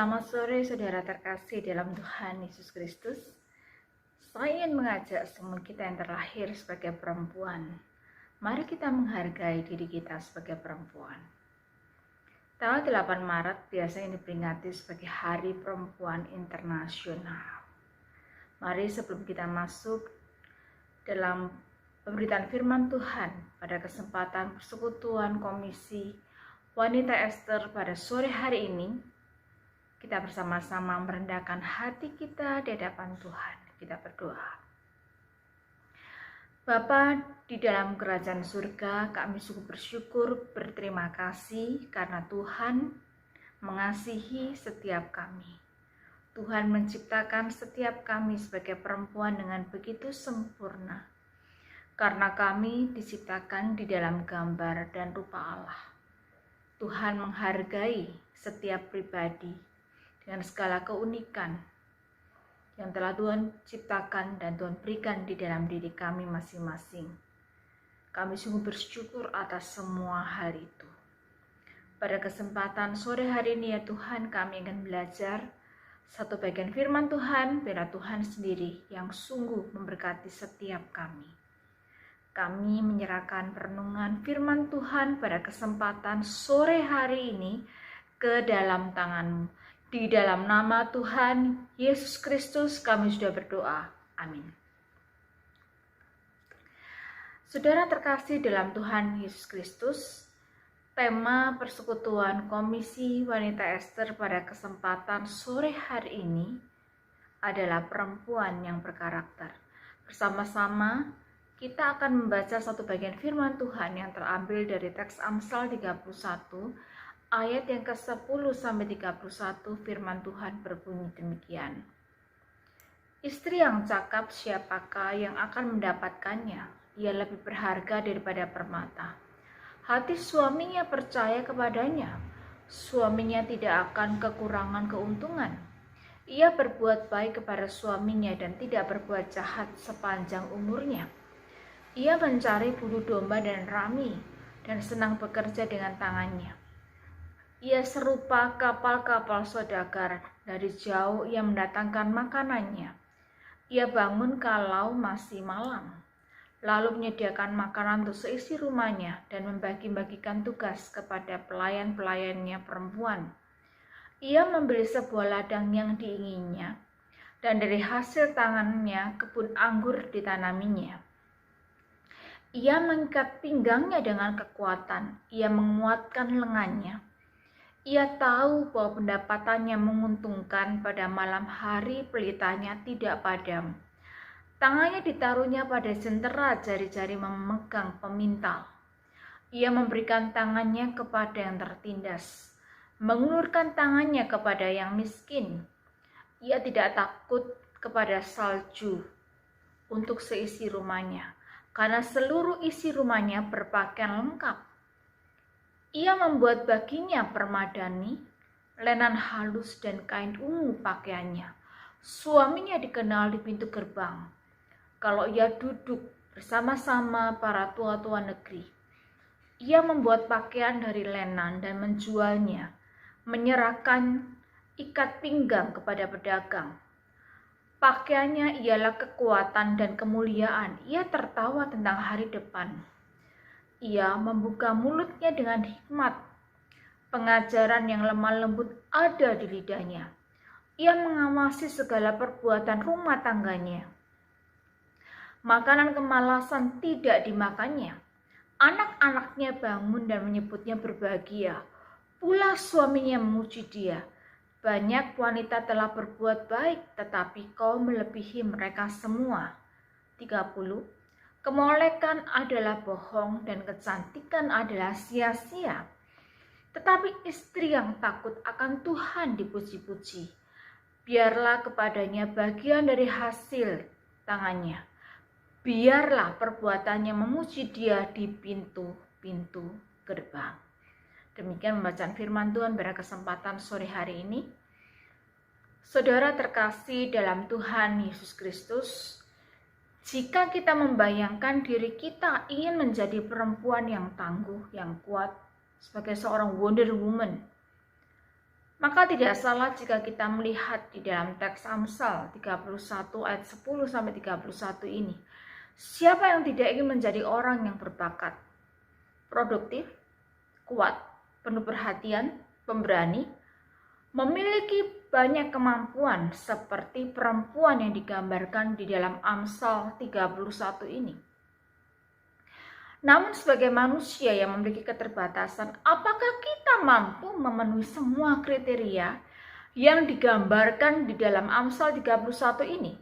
Selamat sore saudara terkasih dalam Tuhan Yesus Kristus. Saya ingin mengajak semua kita yang terlahir sebagai perempuan. Mari kita menghargai diri kita sebagai perempuan. Tanggal 8 Maret biasanya diperingati sebagai Hari Perempuan Internasional. Mari sebelum kita masuk dalam pemberitaan firman Tuhan pada kesempatan persekutuan Komisi Wanita Ester pada sore hari ini, kita bersama-sama merendahkan hati kita di hadapan Tuhan. Kita berdoa. Bapa di dalam kerajaan surga, kami sungguh bersyukur, berterima kasih karena Tuhan mengasihi setiap kami. Tuhan menciptakan setiap kami sebagai perempuan dengan begitu sempurna. Karena kami diciptakan di dalam gambar dan rupa Allah. Tuhan menghargai setiap pribadi dengan segala keunikan yang telah Tuhan ciptakan dan Tuhan berikan di dalam diri kami masing-masing. Kami sungguh bersyukur atas semua hal itu. Pada kesempatan sore hari ini ya Tuhan, kami akan belajar satu bagian firman Tuhan, biarlah Tuhan sendiri yang sungguh memberkati setiap kami. Kami menyerahkan perenungan firman Tuhan pada kesempatan sore hari ini ke dalam tangan-Mu. Di dalam nama Tuhan Yesus Kristus kami sudah berdoa. Amin. Saudara terkasih dalam Tuhan Yesus Kristus, tema persekutuan Komisi Wanita Ester pada kesempatan sore hari ini adalah perempuan yang berkarakter. Bersama-sama kita akan membaca satu bagian firman Tuhan yang terambil dari teks Amsal 31 ayat yang ke-10 sampai 31. Firman Tuhan berbunyi demikian. Istri yang cakap siapakah yang akan mendapatkannya? Ia lebih berharga daripada permata. Hati suaminya percaya kepadanya. Suaminya tidak akan kekurangan keuntungan. Ia berbuat baik kepada suaminya dan tidak berbuat jahat sepanjang umurnya. Ia mencari bulu domba dan rami dan senang bekerja dengan tangannya. Ia serupa kapal-kapal saudagar, dari jauh ia mendatangkan makanannya. Ia bangun kalau masih malam, lalu menyediakan makanan untuk seisi rumahnya dan membagi-bagikan tugas kepada pelayan-pelayannya perempuan. Ia membeli sebuah ladang yang diinginnya, dan dari hasil tangannya kebun anggur ditanaminya. Ia mengikat pinggangnya dengan kekuatan, ia menguatkan lengannya. Ia tahu bahwa pendapatannya menguntungkan, pada malam hari pelitanya tidak padam. Tangannya ditaruhnya pada jentera, jari-jari memegang pemintal. Ia memberikan tangannya kepada yang tertindas, mengulurkan tangannya kepada yang miskin. Ia tidak takut kepada salju untuk seisi rumahnya, karena seluruh isi rumahnya berpakaian lengkap. Ia membuat baginya permadani, lenan halus dan kain ungu pakaiannya. Suaminya dikenal di pintu gerbang. Kalau ia duduk bersama-sama para tua-tua negeri, ia membuat pakaian dari lenan dan menjualnya, menyerahkan ikat pinggang kepada pedagang. Pakaiannya ialah kekuatan dan kemuliaan. Ia tertawa tentang hari depan. Ia membuka mulutnya dengan hikmat. Pengajaran yang lemah lembut ada di lidahnya. Ia mengawasi segala perbuatan rumah tangganya. Makanan kemalasan tidak dimakannya. Anak-anaknya bangun dan menyebutnya berbahagia. Pula suaminya memuji dia. Banyak wanita telah berbuat baik, tetapi kau melebihi mereka semua. 30. Kemolekan adalah bohong dan kecantikan adalah sia-sia. Tetapi istri yang takut akan Tuhan dipuji-puji. Biarlah kepadanya bagian dari hasil tangannya. Biarlah perbuatannya memuji dia di pintu-pintu gerbang. Demikian pembacaan firman Tuhan pada kesempatan sore hari ini. Saudara terkasih dalam Tuhan Yesus Kristus, jika kita membayangkan diri kita ingin menjadi perempuan yang tangguh, yang kuat, sebagai seorang Wonder Woman, Maka tidak salah jika kita melihat di dalam teks Amsal 31 ayat 10 sampai 31 ini. Siapa yang tidak ingin menjadi orang yang berbakat, produktif, kuat, penuh perhatian, pemberani, memiliki banyak kemampuan seperti perempuan yang digambarkan di dalam Amsal 31 ini. Namun sebagai manusia yang memiliki keterbatasan, apakah kita mampu memenuhi semua kriteria yang digambarkan di dalam Amsal 31 ini?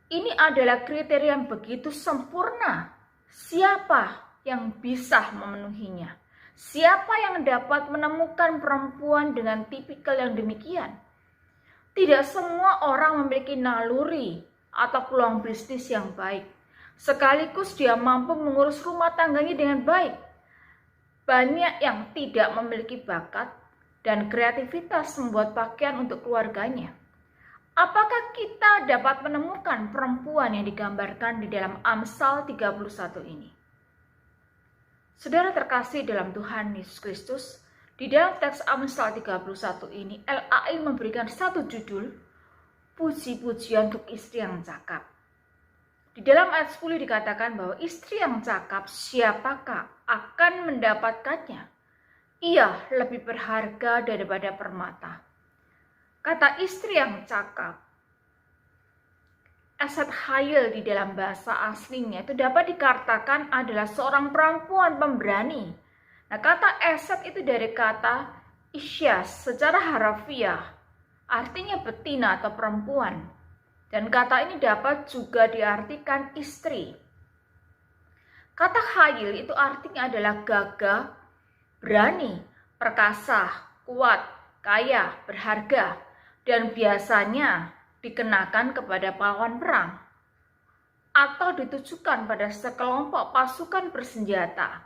Ini adalah kriteria yang begitu sempurna. Siapa yang bisa memenuhinya? Siapa yang dapat menemukan perempuan dengan tipikal yang demikian? Tidak semua orang memiliki naluri atau peluang bisnis yang baik. Sekaligus dia mampu mengurus rumah tangganya dengan baik. Banyak yang tidak memiliki bakat dan kreativitas membuat pakaian untuk keluarganya. Apakah kita dapat menemukan perempuan yang digambarkan di dalam Amsal 31 ini? Saudara terkasih dalam Tuhan Yesus Kristus, di dalam teks Amsal 31 ini, LAI memberikan satu judul, puji-pujian untuk istri yang cakap. Di dalam ayat 10 dikatakan bahwa istri yang cakap siapakah akan mendapatkannya? Ia lebih berharga daripada permata. Kata istri yang cakap, Eshet Chayil di dalam bahasa aslinya itu dapat dikatakan adalah seorang perempuan pemberani. Nah, kata Eshet itu dari kata Isyas secara harafiah, artinya betina atau perempuan. Dan kata ini dapat juga diartikan istri. Kata Chayil itu artinya adalah gagah, berani, perkasa, kuat, kaya, berharga, dan biasanya dikenakan kepada pahlawan perang atau ditujukan pada sekelompok pasukan bersenjata.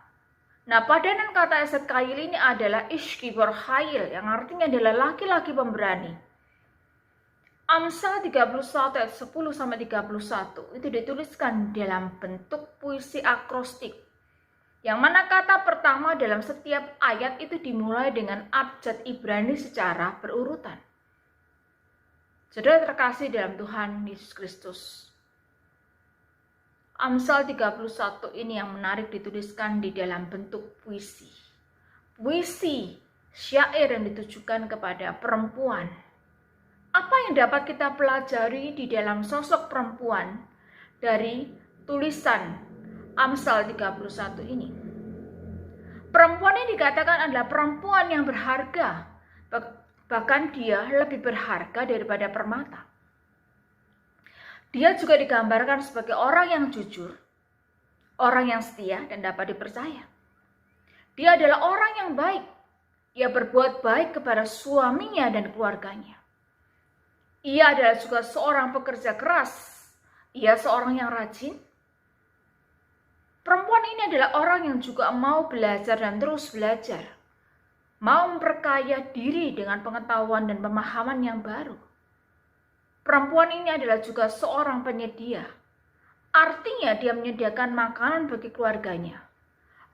Nah, padanan kata Eshet Chayil ini adalah Ish Gibor Chayil yang artinya adalah laki-laki pemberani. Amsal 31 ayat 10 sampai 31 itu dituliskan dalam bentuk puisi akrostik. Yang mana kata pertama dalam setiap ayat itu dimulai dengan abjad Ibrani secara berurutan. Saudara terkasih dalam Tuhan Yesus Kristus, Amsal 31 ini yang menarik dituliskan di dalam bentuk puisi. Puisi, syair yang ditujukan kepada perempuan. Apa yang dapat kita pelajari di dalam sosok perempuan dari tulisan Amsal 31 ini? Perempuan ini dikatakan adalah perempuan yang berharga. Bahkan dia lebih berharga daripada permata. Dia juga digambarkan sebagai orang yang jujur, orang yang setia dan dapat dipercaya. Dia adalah orang yang baik. Ia berbuat baik kepada suaminya dan keluarganya. Ia adalah juga seorang pekerja keras. Ia seorang yang rajin. Perempuan ini adalah orang yang juga mau belajar dan terus belajar. Mau memperkaya diri dengan pengetahuan dan pemahaman yang baru. Perempuan ini adalah juga seorang penyedia. Artinya dia menyediakan makanan bagi keluarganya,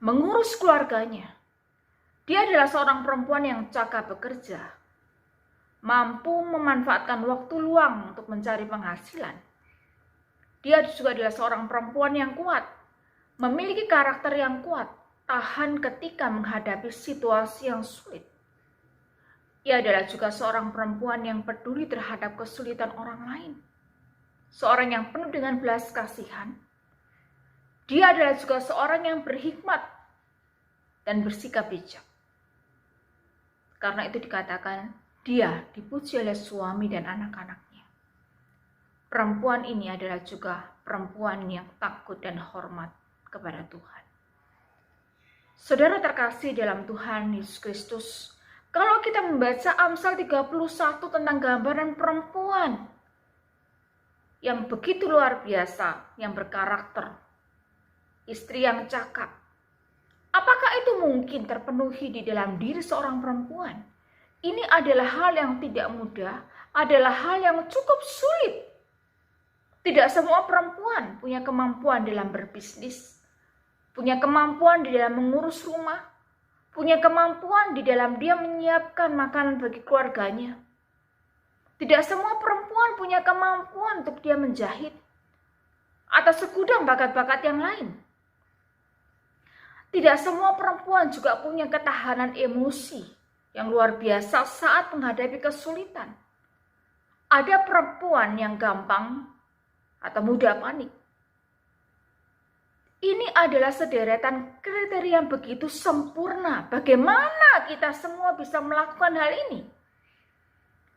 mengurus keluarganya. Dia adalah seorang perempuan yang cakap bekerja, mampu memanfaatkan waktu luang untuk mencari penghasilan. Dia juga adalah seorang perempuan yang kuat, memiliki karakter yang kuat, tahan ketika menghadapi situasi yang sulit. Ia adalah juga seorang perempuan yang peduli terhadap kesulitan orang lain. Seorang yang penuh dengan belas kasihan. Dia adalah juga seorang yang berhikmat dan bersikap bijak. Karena itu dikatakan dia dipuji oleh suami dan anak-anaknya. Perempuan ini adalah juga perempuan yang takut dan hormat kepada Tuhan. Saudara terkasih dalam Tuhan Yesus Kristus, kalau kita membaca Amsal 31 tentang gambaran perempuan yang begitu luar biasa, yang berkarakter, istri yang cakap, apakah itu mungkin terpenuhi di dalam diri seorang perempuan? Ini adalah hal yang tidak mudah, adalah hal yang cukup sulit. Tidak semua perempuan punya kemampuan dalam berbisnis, punya kemampuan di dalam mengurus rumah, punya kemampuan di dalam dia menyiapkan makanan bagi keluarganya. Tidak semua perempuan punya kemampuan untuk dia menjahit atau segudang bakat-bakat yang lain. Tidak semua perempuan juga punya ketahanan emosi yang luar biasa saat menghadapi kesulitan. Ada perempuan yang gampang atau mudah panik. Ini adalah sederetan kriteria yang begitu sempurna. Bagaimana kita semua bisa melakukan hal ini?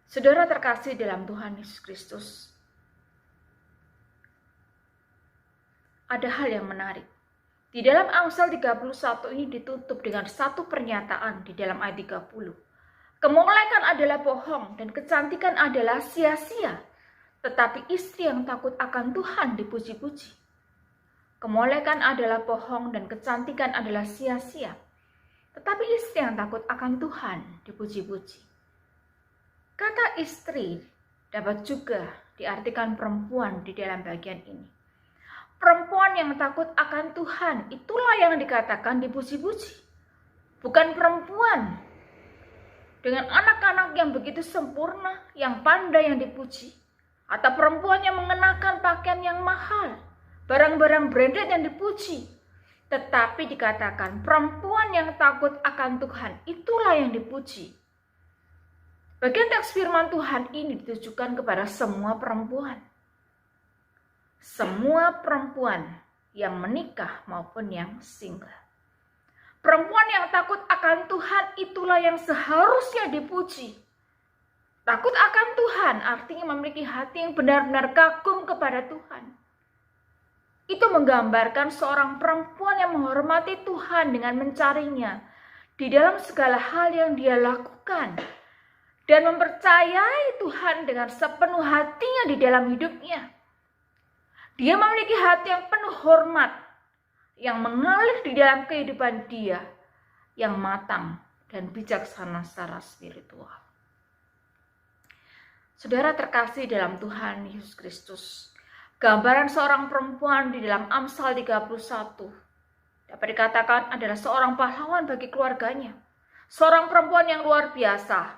Saudara terkasih dalam Tuhan Yesus Kristus, ada hal yang menarik. Di dalam Amsal 31 ini ditutup dengan satu pernyataan di dalam ayat 30. Kemolekan adalah bohong dan kecantikan adalah sia-sia, tetapi istri yang takut akan Tuhan dipuji-puji. Kemolekan adalah bohong dan kecantikan adalah sia-sia, tetapi istri yang takut akan Tuhan dipuji-puji. Kata istri dapat juga diartikan perempuan di dalam bagian ini. Perempuan yang takut akan Tuhan, itulah yang dikatakan dipuji-puji. Bukan perempuan dengan anak-anak yang begitu sempurna, yang pandai yang dipuji. Atau perempuan yang mengenakan pakaian yang mahal, barang-barang branded yang dipuji. Tetapi dikatakan perempuan yang takut akan Tuhan, itulah yang dipuji. Bagian teks firman Tuhan ini ditujukan kepada semua perempuan. Semua perempuan yang menikah maupun yang single. Perempuan yang takut akan Tuhan itulah yang seharusnya dipuji. Takut akan Tuhan artinya memiliki hati yang benar-benar kagum kepada Tuhan. Itu menggambarkan seorang perempuan yang menghormati Tuhan dengan mencarinya di dalam segala hal yang dia lakukan. Dan mempercayai Tuhan dengan sepenuh hatinya di dalam hidupnya. Dia memiliki hati yang penuh hormat, yang mengalir di dalam kehidupan dia, yang matang dan bijaksana secara spiritual. Saudara terkasih dalam Tuhan Yesus Kristus, gambaran seorang perempuan di dalam Amsal 31 dapat dikatakan adalah seorang pahlawan bagi keluarganya. Seorang perempuan yang luar biasa.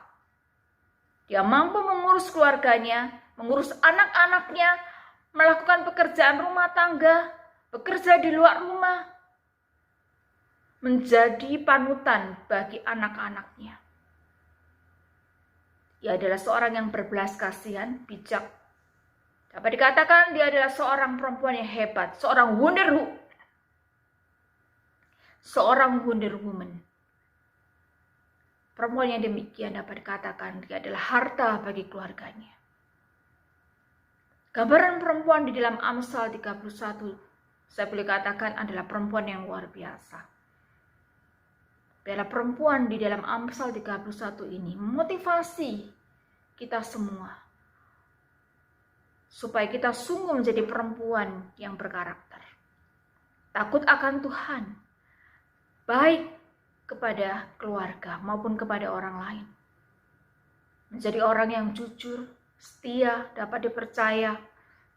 Dia mampu mengurus keluarganya, mengurus anak-anaknya, melakukan pekerjaan rumah tangga, bekerja di luar rumah, menjadi panutan bagi anak-anaknya. Dia adalah seorang yang berbelas kasihan, bijak. Dapat dikatakan dia adalah seorang perempuan yang hebat, seorang wonder woman. Perempuan yang demikian dapat dikatakan dia adalah harta bagi keluarganya. Gambaran perempuan di dalam Amsal 31, saya boleh katakan adalah perempuan yang luar biasa. Biarlah perempuan di dalam Amsal 31 ini memotivasi kita semua. Supaya kita sungguh menjadi perempuan yang berkarakter. Takut akan Tuhan. Baik kepada keluarga maupun kepada orang lain. Menjadi orang yang jujur, setia, dapat dipercaya,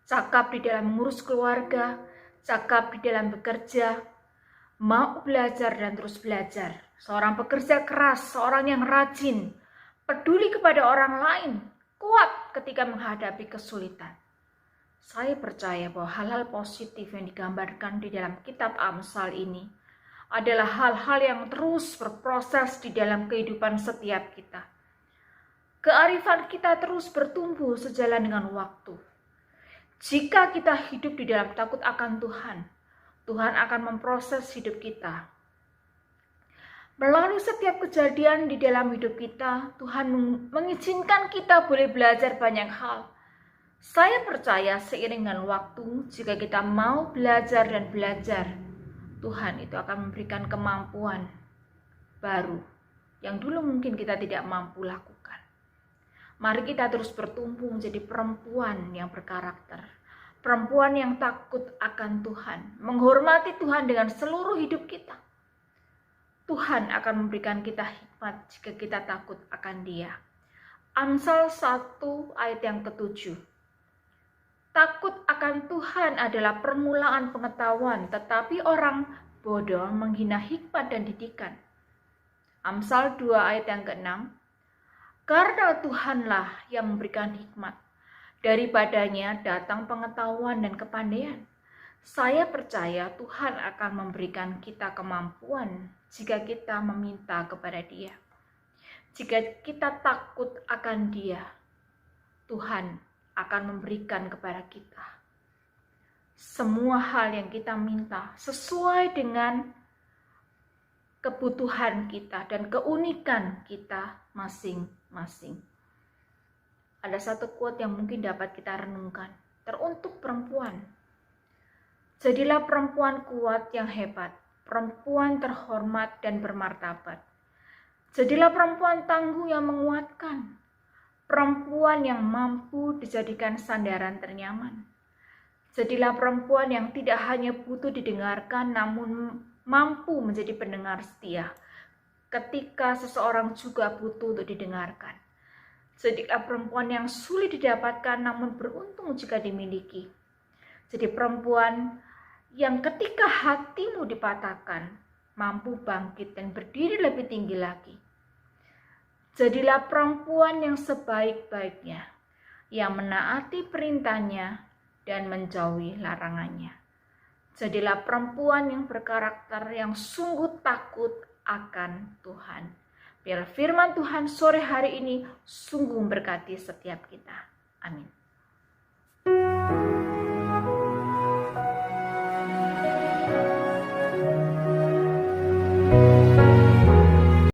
cakap di dalam mengurus keluarga, cakap di dalam bekerja, mau belajar dan terus belajar. Seorang pekerja keras, seorang yang rajin, peduli kepada orang lain, kuat ketika menghadapi kesulitan. Saya percaya bahwa hal-hal positif yang digambarkan di dalam kitab Amsal ini adalah hal-hal yang terus berproses di dalam kehidupan setiap kita. Kearifan kita terus bertumbuh sejalan dengan waktu. Jika kita hidup di dalam takut akan Tuhan, Tuhan akan memproses hidup kita. Melalui setiap kejadian di dalam hidup kita, Tuhan mengizinkan kita boleh belajar banyak hal. Saya percaya seiring dengan waktu, jika kita mau belajar dan belajar, Tuhan itu akan memberikan kemampuan baru yang dulu mungkin kita tidak mampu lakukan. Mari kita terus bertumbuh menjadi perempuan yang berkarakter, perempuan yang takut akan Tuhan, menghormati Tuhan dengan seluruh hidup kita. Tuhan akan memberikan kita hikmat jika kita takut akan Dia. Amsal 1 ayat yang ke-7. Takut akan Tuhan adalah permulaan pengetahuan, tetapi orang bodoh menghina hikmat dan didikan. Amsal 2 ayat yang ke-6. Karena Tuhanlah yang memberikan hikmat, daripadanya datang pengetahuan dan kepandaian. Saya percaya Tuhan akan memberikan kita kemampuan jika kita meminta kepada Dia. Jika kita takut akan Dia, Tuhan akan memberikan kepada kita semua hal yang kita minta sesuai dengan kebutuhan kita dan keunikan kita masing-masing. Ada satu quote yang mungkin dapat kita renungkan, teruntuk perempuan. Jadilah perempuan kuat yang hebat, perempuan terhormat dan bermartabat. Jadilah perempuan tangguh yang menguatkan, perempuan yang mampu dijadikan sandaran ternyaman. Jadilah perempuan yang tidak hanya butuh didengarkan, namun mampu menjadi pendengar setia ketika seseorang juga butuh untuk didengarkan. Jadilah perempuan yang sulit didapatkan, namun beruntung jika dimiliki. Jadi perempuan yang ketika hatimu dipatahkan, mampu bangkit dan berdiri lebih tinggi lagi. Jadilah perempuan yang sebaik-baiknya, yang menaati perintahnya dan menjauhi larangannya. Jadilah perempuan yang berkarakter, yang sungguh takut akan Tuhan. Biar firman Tuhan sore hari ini sungguh memberkati setiap kita. Amin.